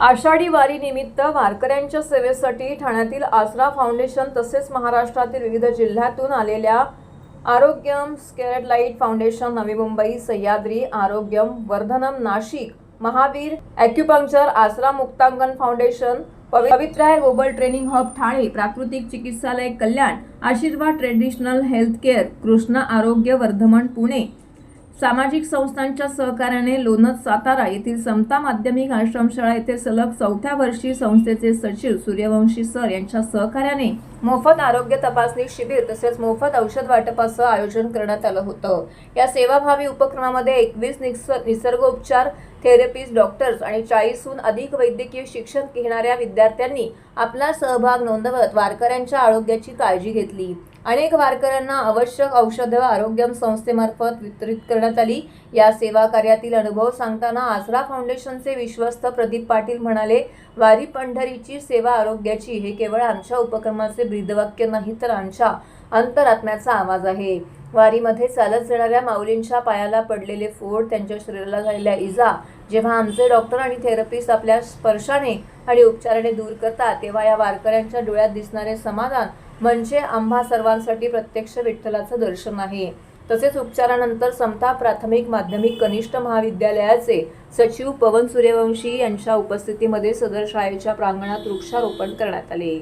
आषाढी वारी निमित्त वारकऱ्यांच्या सेवेसाठी ठाण्यातील आसरा फाउंडेशन तसेच महाराष्ट्रातील विविध जिल्ह्यातून आलेल्या आरोग्यम, square light foundation Navi Mumbai, Sahyadri आरोग्यम, वर्धनम नाशिक, महावीर ॲक्युपंक्चर, आसरा मुक्तांगण फाउंडेशन, पवित्र ग्लोबल ट्रेनिंग हब ठाणे, प्राकृतिक चिकित्सालय कल्याण, आशीर्वाद ट्रेडिशनल हेल्थ केअर, कृष्णा आरोग्य वर्धमान पुणे, सामाजिक संस्थांच्या सहकार्याने लोणंद सातारा येथील समता माध्यमिक आश्रमशाळा येथे सलग 4थ्या वर्षी संस्थेचे सचिव सूर्यवंशी सर यांच्या सहकार्याने मोफत आरोग्य तपासणी शिबिर तसेच मोफत औषध वाटपाचं आयोजन करण्यात आलं होतं। या सेवाभावी उपक्रमामध्ये 21 निसर्गोपचार थेरपिस्ट, डॉक्टर्स आणि 40हून अधिक वैद्यकीय शिक्षण घेणाऱ्या विद्यार्थ्यांनी आपला सहभाग नोंदवत वारकऱ्यांच्या आरोग्याची काळजी घेतली। अनेक वारकऱ्यांना आवश्यक औषधं आरोग्यम संस्थेमार्फत वितरित करण्यात आली। या सेवा कार्यातील अनुभव सांगताना आसरा फाउंडेशनचे विश्वस्त प्रदीप पाटील म्हणाले, वारी पंढरीची सेवा आरोग्याची हे केवळ आमच्या उपक्रमाचे ब्रीदवाक्य नाही तर आमच्या अंतरात्म्याचा आवाज आहे। वारीमध्ये चालत जाणाऱ्या माऊलींच्या पायाला पडलेले फोड, त्यांच्या शरीराला झालेल्या इजा जेव्हा आमचे डॉक्टर आणि थेरपिस्ट आपल्या स्पर्शाने आणि उपचाराने दूर करतात, तेव्हा या वारकऱ्यांच्या डोळ्यात दिसणारे समाधान म्हणजे आम्हा सर्वांसाठी प्रत्यक्ष विठ्ठलाचं दर्शन आहे। तसेच उपचारानंतर समता प्राथमिक माध्यमिक कनिष्ठ महाविद्यालयाचे सचिव पवन सूर्यवंशी यांच्या उपस्थितीमध्ये सदर शाळेच्या प्रांगणात वृक्षारोपण करण्यात आले।